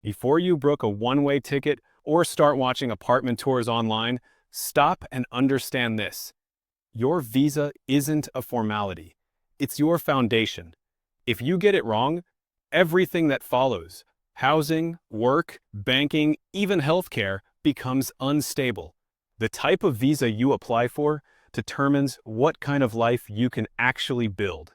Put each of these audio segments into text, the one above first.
Before you book a one-way ticket or start watching apartment tours online, stop and understand this. Your visa isn't a formality. It's your foundation. If you get it wrong, everything that follows, housing, work, banking, even healthcare, becomes unstable. The type of visa you apply for determines what kind of life you can actually build.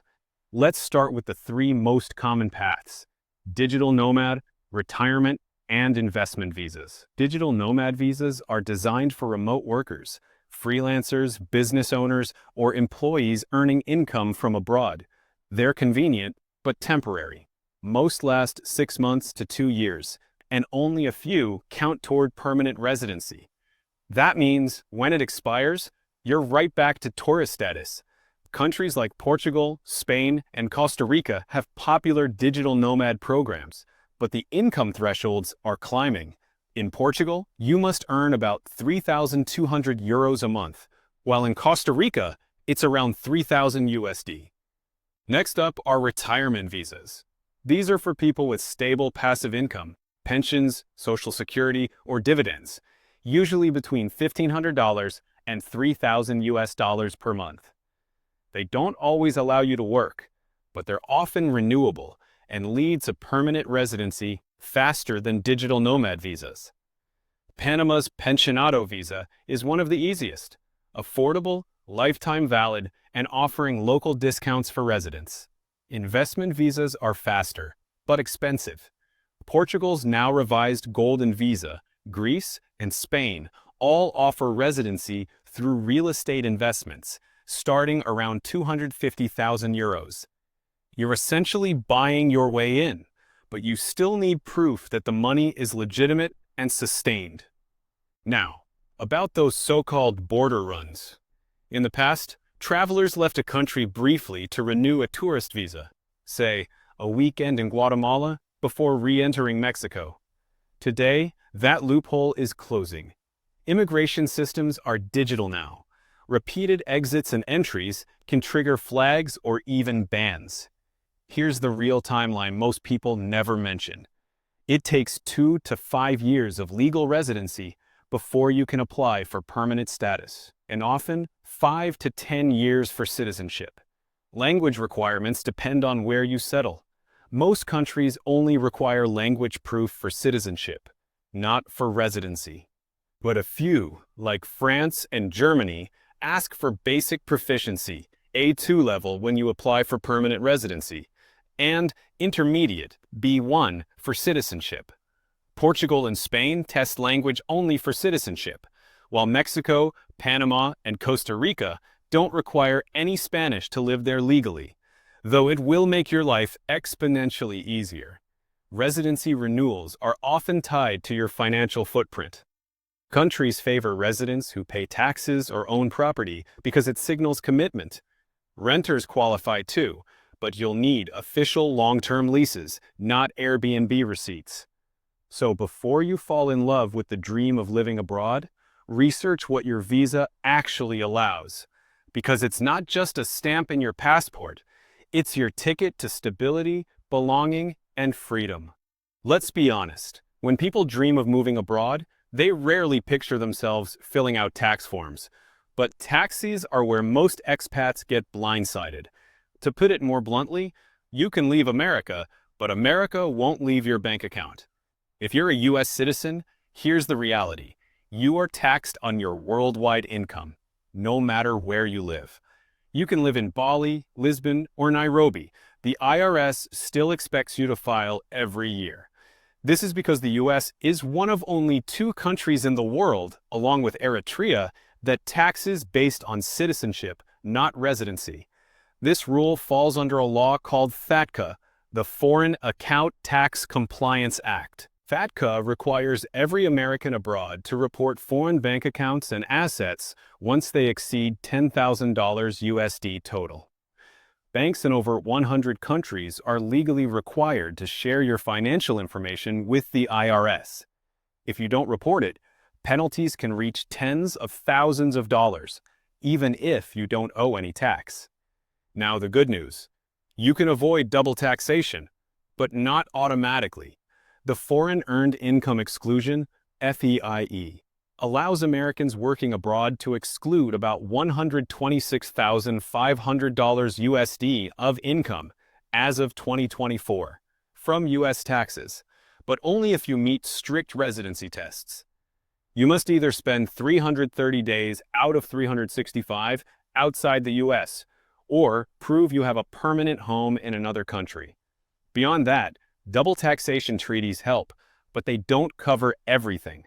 Let's start with the three most common paths: digital nomad, retirement, and investment visas. Digital nomad visas are designed for remote workers, freelancers, business owners, or employees earning income from abroad. They're convenient, but temporary. Most last 6 months to 2 years, and only a few count toward permanent residency. That means when it expires, you're right back to tourist status. Countries like Portugal, Spain, and Costa Rica have popular digital nomad programs, but the income thresholds are climbing. In Portugal, you must earn about 3,200 euros a month, while in Costa Rica, it's around 3,000 USD. Next up are retirement visas. These are for people with stable passive income, pensions, social security, or dividends, usually between $1,500 and 3,000 US dollars per month. They don't always allow you to work, but they're often renewable and lead to permanent residency faster than digital nomad visas. Panama's Pensionado visa is one of the easiest, affordable, lifetime valid, and offering local discounts for residents. Investment visas are faster, but expensive. Portugal's now revised Golden Visa, Greece, and Spain all offer residency through real estate investments, starting around 250,000 euros. You're essentially buying your way in, but you still need proof that the money is legitimate and sustained. Now, about those so-called border runs. In the past, travelers left a country briefly to renew a tourist visa, say, a weekend in Guatemala before re-entering Mexico. Today, that loophole is closing. Immigration systems are digital now. Repeated exits and entries can trigger flags or even bans. Here's the real timeline most people never mention. It takes 2 to 5 years of legal residency before you can apply for permanent status, and often 5 to 10 years for citizenship. Language requirements depend on where you settle. Most countries only require language proof for citizenship, not for residency. But a few, like France and Germany, ask for basic proficiency, A2 level when you apply for permanent residency, and intermediate, B1, for citizenship. Portugal and Spain test language only for citizenship, while Mexico, Panama, and Costa Rica don't require any Spanish to live there legally, though it will make your life exponentially easier. Residency renewals are often tied to your financial footprint. Countries favor residents who pay taxes or own property because it signals commitment. Renters qualify too, but you'll need official long-term leases, not Airbnb receipts. So before you fall in love with the dream of living abroad, research what your visa actually allows. Because it's not just a stamp in your passport, it's your ticket to stability, belonging, and freedom. Let's be honest, when people dream of moving abroad, they rarely picture themselves filling out tax forms. But taxes are where most expats get blindsided. To put it more bluntly, you can leave America, but America won't leave your bank account. If you're a US citizen, here's the reality. You are taxed on your worldwide income, no matter where you live. You can live in Bali, Lisbon, or Nairobi. The IRS still expects you to file every year. This is because the US is one of only 2 countries in the world, along with Eritrea, that taxes based on citizenship, not residency. This rule falls under a law called FATCA, the Foreign Account Tax Compliance Act. FATCA requires every American abroad to report foreign bank accounts and assets once they exceed $10,000 USD total. Banks in over 100 countries are legally required to share your financial information with the IRS. If you don't report it, penalties can reach tens of thousands of dollars, even if you don't owe any tax. Now the good news. You can avoid double taxation, but not automatically. The Foreign Earned Income Exclusion, FEIE, allows Americans working abroad to exclude about $126,500 USD of income as of 2024 from U.S. taxes, but only if you meet strict residency tests. You must either spend 330 days out of 365 outside the U.S., or prove you have a permanent home in another country. Beyond that, double taxation treaties help, but they don't cover everything.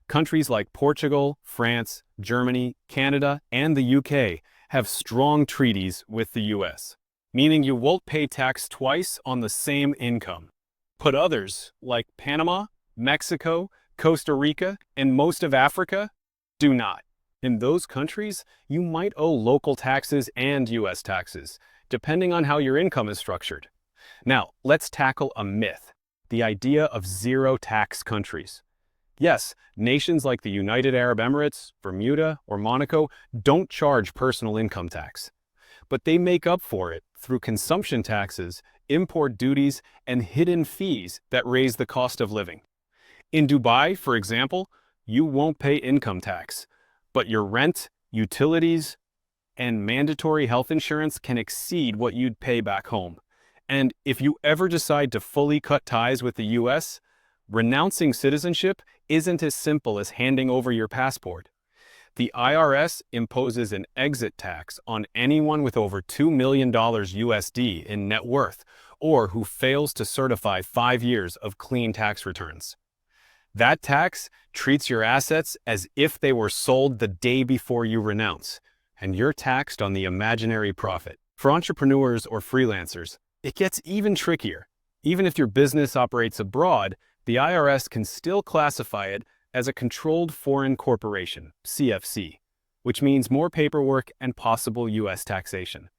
Countries like Portugal, France, Germany, Canada, and the UK have strong treaties with the US, meaning you won't pay tax twice on the same income. But others, like Panama, Mexico, Costa Rica, and most of Africa, do not. In those countries, you might owe local taxes and US taxes, depending on how your income is structured. Now, let's tackle a myth, the idea of zero-tax countries. Yes, nations like the United Arab Emirates, Bermuda, or Monaco don't charge personal income tax, but they make up for it through consumption taxes, import duties, and hidden fees that raise the cost of living. In Dubai, for example, you won't pay income tax, but your rent, utilities, and mandatory health insurance can exceed what you'd pay back home. And if you ever decide to fully cut ties with the US, renouncing citizenship isn't as simple as handing over your passport. The IRS imposes an exit tax on anyone with over $2 million USD in net worth, or who fails to certify 5 years of clean tax returns. That tax treats your assets as if they were sold the day before you renounce, and you're taxed on the imaginary profit. For entrepreneurs or freelancers, it gets even trickier. Even if your business operates abroad, the IRS can still classify it as a controlled foreign corporation, CFC, which means more paperwork and possible US taxation.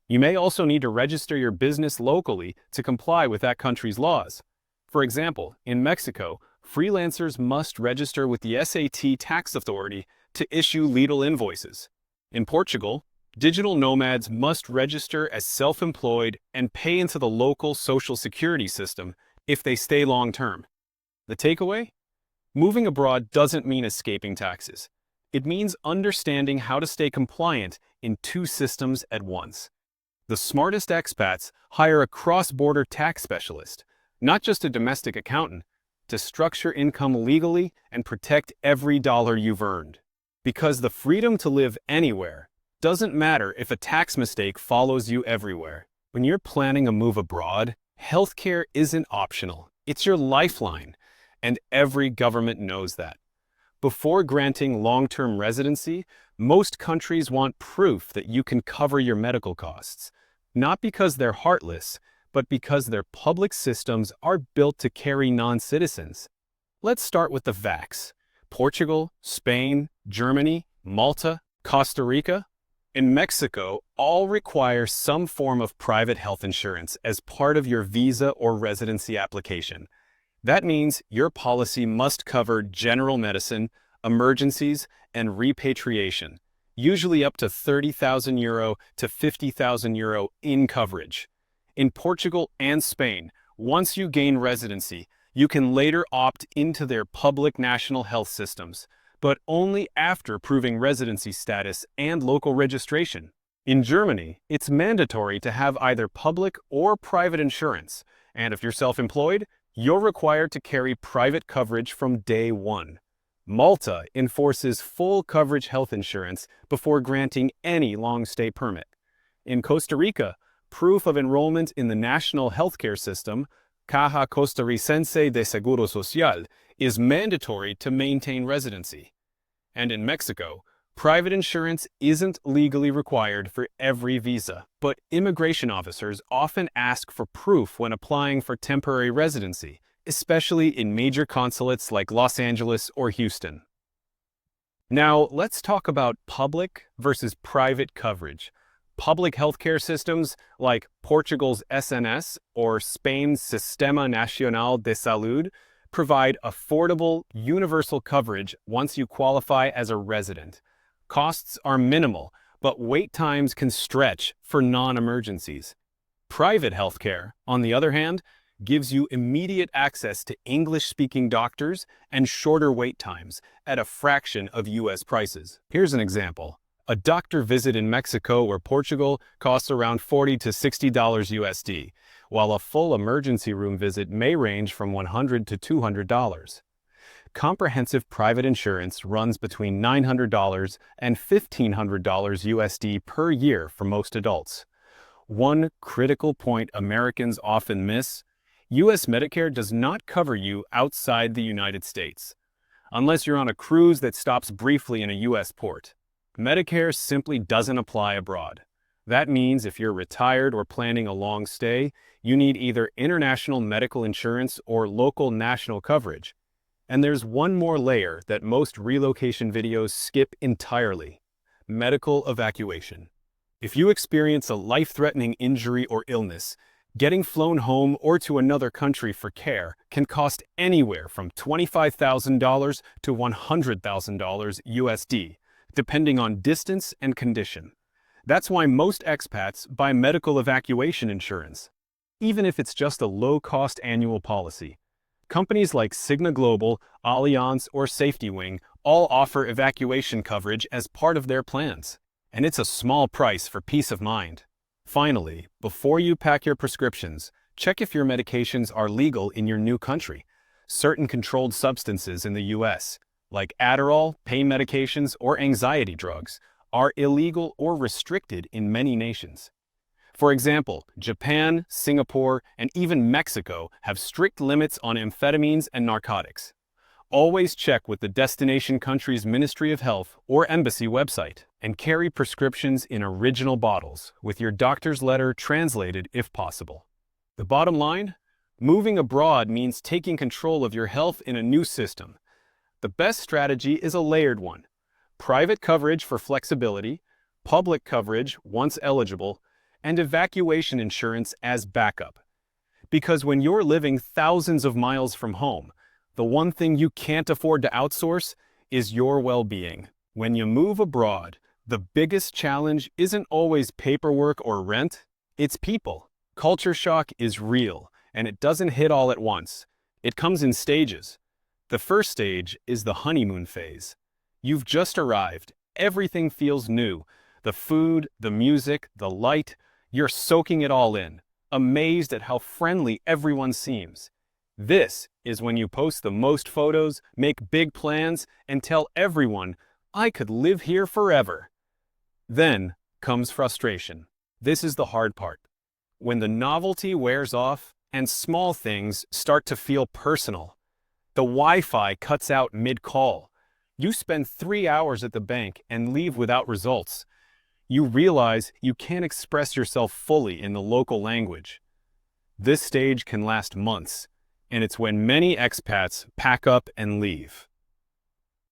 You may also need to register your business locally to comply with that country's laws. For example, in Mexico, freelancers must register with the SAT tax authority to issue legal invoices. In Portugal, digital nomads must register as self-employed and pay into the local social security system if they stay long-term. The takeaway? Moving abroad doesn't mean escaping taxes. It means understanding how to stay compliant in 2 systems at once. The smartest expats hire a cross-border tax specialist, not just a domestic accountant, to structure income legally and protect every dollar you've earned. Because the freedom to live anywhere doesn't matter if a tax mistake follows you everywhere. When you're planning a move abroad, healthcare isn't optional. It's your lifeline, and every government knows that. Before granting long-term residency, most countries want proof that you can cover your medical costs, not because they're heartless, but because their public systems are built to carry non-citizens. Let's start with the facts. Portugal, Spain, Germany, Malta, Costa Rica, and Mexico all require some form of private health insurance as part of your visa or residency application. That means your policy must cover general medicine, emergencies, and repatriation, usually up to €30,000 to €50,000 in coverage. In Portugal and Spain, once you gain residency, you can later opt into their public national health systems, but only after proving residency status and local registration. In Germany, it's mandatory to have either public or private insurance, and if you're self-employed, you're required to carry private coverage from day one. Malta enforces full coverage health insurance before granting any long-stay permit. In Costa Rica, proof of enrollment in the national healthcare system, Caja Costarricense de Seguro Social, is mandatory to maintain residency. And in Mexico, private insurance isn't legally required for every visa, but immigration officers often ask for proof when applying for temporary residency, especially in major consulates like Los Angeles or Houston. Now, let's talk about public versus private coverage. Public healthcare systems like Portugal's SNS or Spain's Sistema Nacional de Salud provide affordable, universal coverage once you qualify as a resident. Costs are minimal, but wait times can stretch for non-emergencies. Private healthcare, on the other hand, gives you immediate access to English-speaking doctors and shorter wait times at a fraction of US prices. Here's an example. A doctor visit in Mexico or Portugal costs around $40 to $60 USD, while a full emergency room visit may range from $100 to $200. Comprehensive private insurance runs between $900 and $1,500 USD per year for most adults. One critical point Americans often miss: US Medicare does not cover you outside the United States. Unless you're on a cruise that stops briefly in a US port, Medicare simply doesn't apply abroad. That means if you're retired or planning a long stay, you need either international medical insurance or local national coverage. And there's one more layer that most relocation videos skip entirely: medical evacuation. If you experience a life-threatening injury or illness, getting flown home or to another country for care can cost anywhere from $25,000 to $100,000 USD, depending on distance and condition. That's why most expats buy medical evacuation insurance, even if it's just a low-cost annual policy. Companies like Cigna Global, Allianz, or Safety Wing all offer evacuation coverage as part of their plans, and it's a small price for peace of mind. Finally, before you pack your prescriptions, check if your medications are legal in your new country. Certain controlled substances in the US, like Adderall, pain medications, or anxiety drugs, are illegal or restricted in many nations. For example, Japan, Singapore, and even Mexico have strict limits on amphetamines and narcotics. Always check with the destination country's Ministry of Health or embassy website, and carry prescriptions in original bottles, with your doctor's letter translated if possible. The bottom line? Moving abroad means taking control of your health in a new system. The best strategy is a layered one: private coverage for flexibility, public coverage once eligible, and evacuation insurance as backup. Because when you're living thousands of miles from home, the one thing you can't afford to outsource is your well-being. When you move abroad, the biggest challenge isn't always paperwork or rent, it's people. Culture shock is real, and it doesn't hit all at once. It comes in stages. The first stage is the honeymoon phase. You've just arrived. Everything feels new. The food, the music, the light. You're soaking it all in, amazed at how friendly everyone seems. This is when you post the most photos, make big plans, and tell everyone, "I could live here forever." Then comes frustration. This is the hard part. When the novelty wears off and small things start to feel personal. The Wi-Fi cuts out mid-call. You spend 3 hours at the bank and leave without results. You realize you can't express yourself fully in the local language. This stage can last months, and it's when many expats pack up and leave.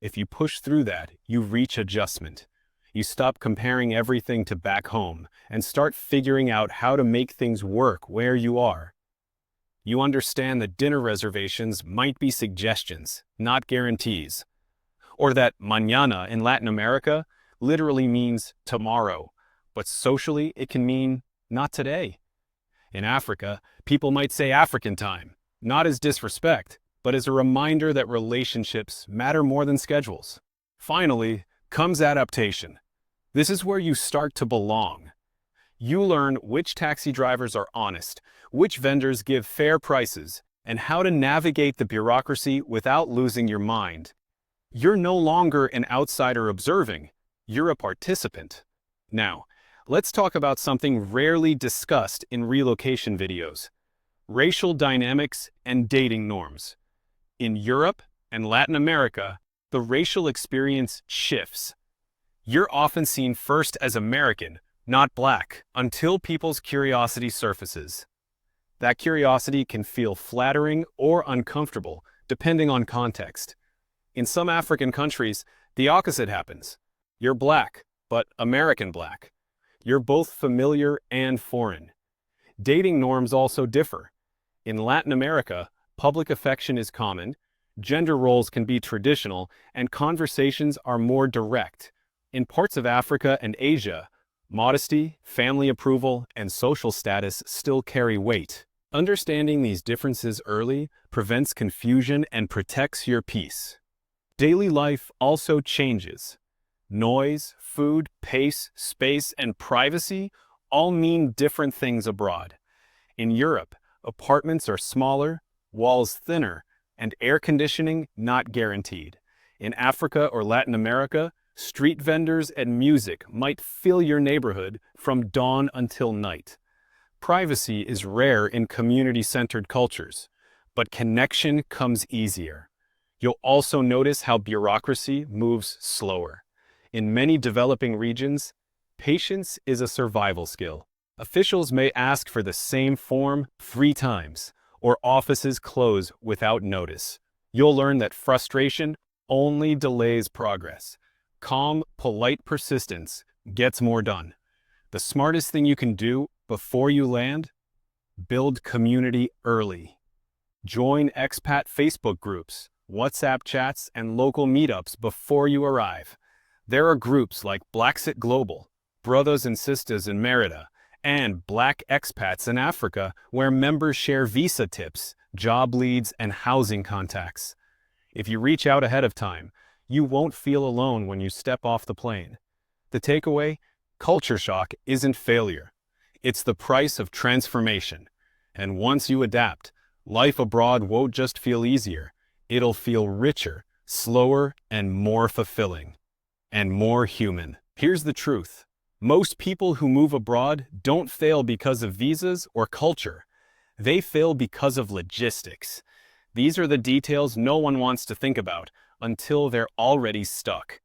If you push through that, you reach adjustment. You stop comparing everything to back home and start figuring out how to make things work where you are. You understand that dinner reservations might be suggestions, not guarantees. Or that mañana in Latin America literally means tomorrow, but socially it can mean not today. In Africa, people might say African time, not as disrespect, but as a reminder that relationships matter more than schedules. Finally, comes adaptation. This is where you start to belong. You learn which taxi drivers are honest, which vendors give fair prices, and how to navigate the bureaucracy without losing your mind. You're no longer an outsider observing. You're a participant. Now, let's talk about something rarely discussed in relocation videos: racial dynamics and dating norms. In Europe and Latin America, the racial experience shifts. You're often seen first as American, not Black, until people's curiosity surfaces. That curiosity can feel flattering or uncomfortable, depending on context. In some African countries, the opposite happens. You're Black, but American Black. You're both familiar and foreign. Dating norms also differ. In Latin America, public affection is common, gender roles can be traditional, and conversations are more direct. In parts of Africa and Asia, modesty, family approval, and social status still carry weight. Understanding these differences early prevents confusion and protects your peace. Daily life also changes. Noise, food, pace, space, and privacy all mean different things abroad. In Europe, apartments are smaller, walls thinner, and air conditioning not guaranteed. In Africa or Latin America, street vendors and music might fill your neighborhood from dawn until night. Privacy is rare in community-centered cultures, but connection comes easier. You'll also notice how bureaucracy moves slower. In many developing regions, patience is a survival skill. Officials may ask for the same form 3 times, or offices close without notice. You'll learn that frustration only delays progress. Calm, polite persistence gets more done. The smartest thing you can do before you land? Build community early. Join expat Facebook groups, WhatsApp chats, and local meetups before you arrive. There are groups like Blacksit Global, Brothers and Sisters in Merida, and Black Expats in Africa where members share visa tips, job leads, and housing contacts. If you reach out ahead of time, you won't feel alone when you step off the plane. The takeaway? Culture shock isn't failure. It's the price of transformation. And once you adapt, life abroad won't just feel easier. It'll feel richer, slower, and more fulfilling. And more human. Here's the truth. Most people who move abroad don't fail because of visas or culture. They fail because of logistics. These are the details no one wants to think about until they're already stuck.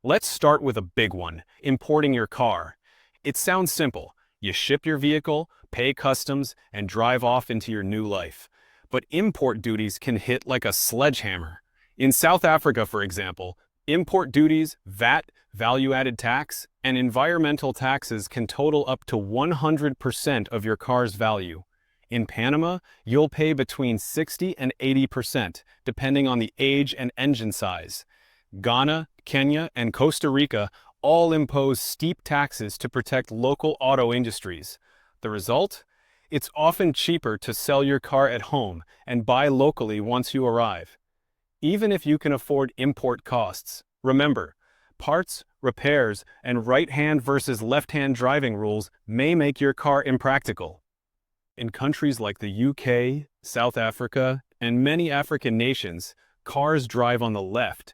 Let's start with a big one, importing your car. It sounds simple. You ship your vehicle, pay customs, and drive off into your new life. But import duties can hit like a sledgehammer. In South Africa, for example, import duties, VAT, value-added tax, and environmental taxes can total up to 100% of your car's value. In Panama, you'll pay between 60 and 80%, depending on the age and engine size. Ghana, Kenya, and Costa Rica all impose steep taxes to protect local auto industries. The result? It's often cheaper to sell your car at home and buy locally once you arrive. Even if you can afford import costs, remember, parts, repairs, and right-hand versus left-hand driving rules may make your car impractical. In countries like the UK, South Africa, and many African nations, cars drive on the left.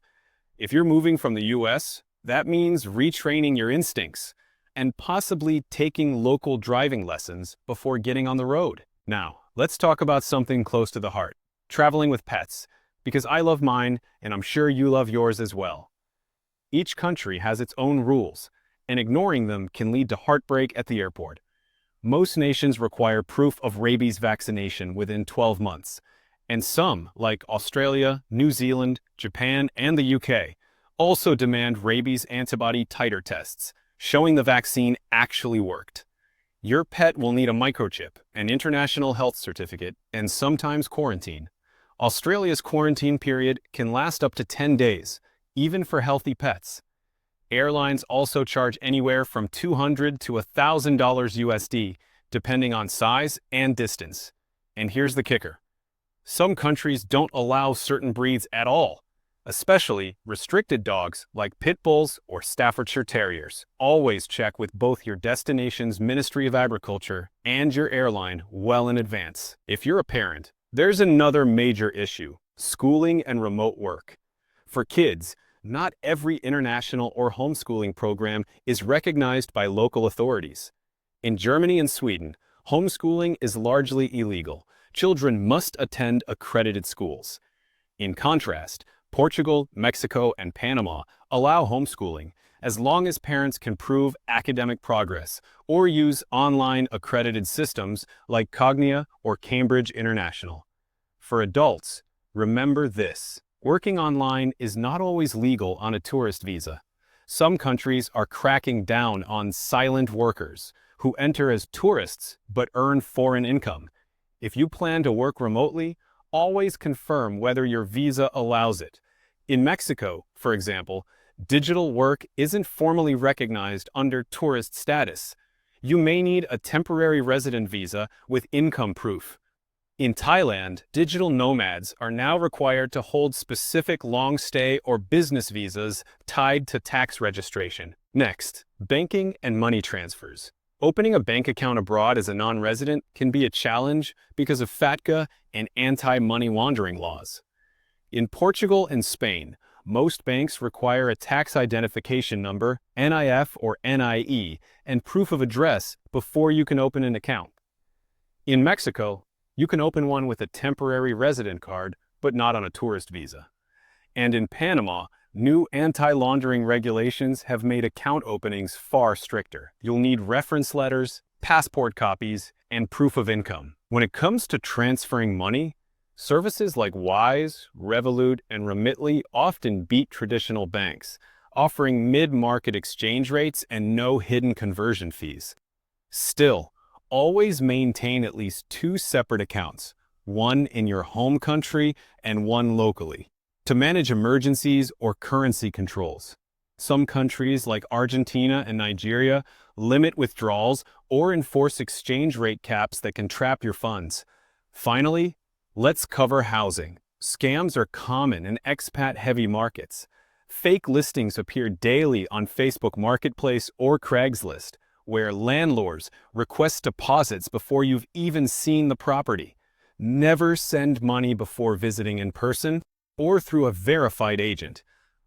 If you're moving from the US, that means retraining your instincts and possibly taking local driving lessons before getting on the road. Now, let's talk about something close to the heart, traveling with pets, because I love mine and I'm sure you love yours as well. Each country has its own rules, and ignoring them can lead to heartbreak at the airport. Most nations require proof of rabies vaccination within 12 months, and some, like Australia, New Zealand, Japan, and the UK, also demand rabies antibody titer tests, showing the vaccine actually worked. Your pet will need a microchip, an international health certificate, and sometimes quarantine. Australia's quarantine period can last up to 10 days, even for healthy pets. Airlines also charge anywhere from $200 to $1,000 USD, depending on size and distance. And here's the kicker. Some countries don't allow certain breeds at all, especially restricted dogs like pit bulls or Staffordshire Terriers. Always check with both your destination's Ministry of Agriculture and your airline well in advance. If you're a parent, there's another major issue: schooling and remote work. For kids, not every international or homeschooling program is recognized by local authorities. In Germany and Sweden, homeschooling is largely illegal. Children must attend accredited schools. In contrast, Portugal, Mexico, and Panama allow homeschooling as long as parents can prove academic progress or use online accredited systems like Cognia or Cambridge International. For adults, remember this: working online is not always legal on a tourist visa. Some countries are cracking down on silent workers who enter as tourists but earn foreign income. If you plan to work remotely, always confirm whether your visa allows it. In Mexico, for example, digital work isn't formally recognized under tourist status. You may need a temporary resident visa with income proof, In Thailand, digital nomads are now required to hold specific long-stay or business visas tied to tax registration. Next, banking and money transfers. Opening a bank account abroad as a non-resident can be a challenge because of FATCA and anti-money laundering laws. In Portugal and Spain, most banks require a tax identification number, NIF or NIE, and proof of address before you can open an account. In Mexico, you can open one with a temporary resident card, but not on a tourist visa. And in Panama, new anti-laundering regulations have made account openings far stricter. You'll need reference letters, passport copies, and proof of income. When it comes to transferring money, services like Wise, Revolut, and Remitly often beat traditional banks, offering mid-market exchange rates and no hidden conversion fees. Still, always maintain at least 2 separate accounts, one in your home country and one locally, to manage emergencies or currency controls. Some countries like Argentina and Nigeria limit withdrawals or enforce exchange rate caps that can trap your funds. Finally, let's cover housing. Scams are common in expat-heavy markets. Fake listings appear daily on Facebook Marketplace or Craigslist, where landlords request deposits before you've even seen the property. Never send money before visiting in person or through a verified agent.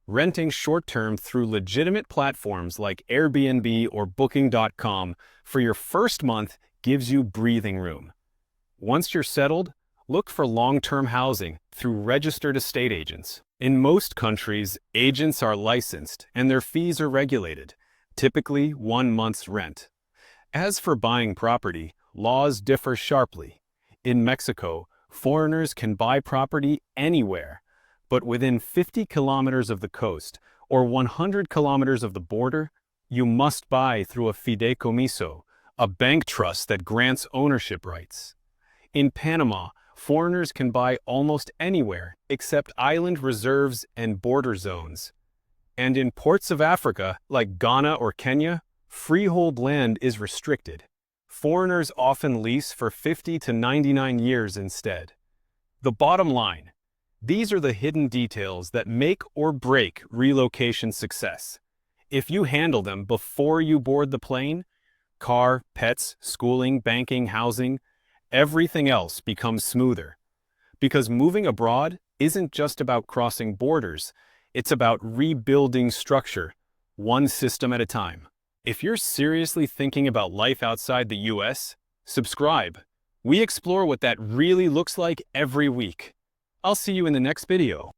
Renting short-term through legitimate platforms like Airbnb or Booking.com for your first month gives you breathing room. Once you're settled, look for long-term housing through registered estate agents. In most countries, agents are licensed and their fees are regulated, typically 1 month's rent. As for buying property, laws differ sharply. In Mexico, foreigners can buy property anywhere, but within 50 kilometers of the coast or 100 kilometers of the border, you must buy through a fideicomiso, a bank trust that grants ownership rights. In Panama, foreigners can buy almost anywhere except island reserves and border zones. And in ports of Africa, like Ghana or Kenya, freehold land is restricted. Foreigners often lease for 50 to 99 years instead. The bottom line, these are the hidden details that make or break relocation success. If you handle them before you board the plane, car, pets, schooling, banking, housing, everything else becomes smoother. Because moving abroad isn't just about crossing borders, it's about rebuilding structure, one system at a time. If you're seriously thinking about life outside the US, subscribe. We explore what that really looks like every week. I'll see you in the next video.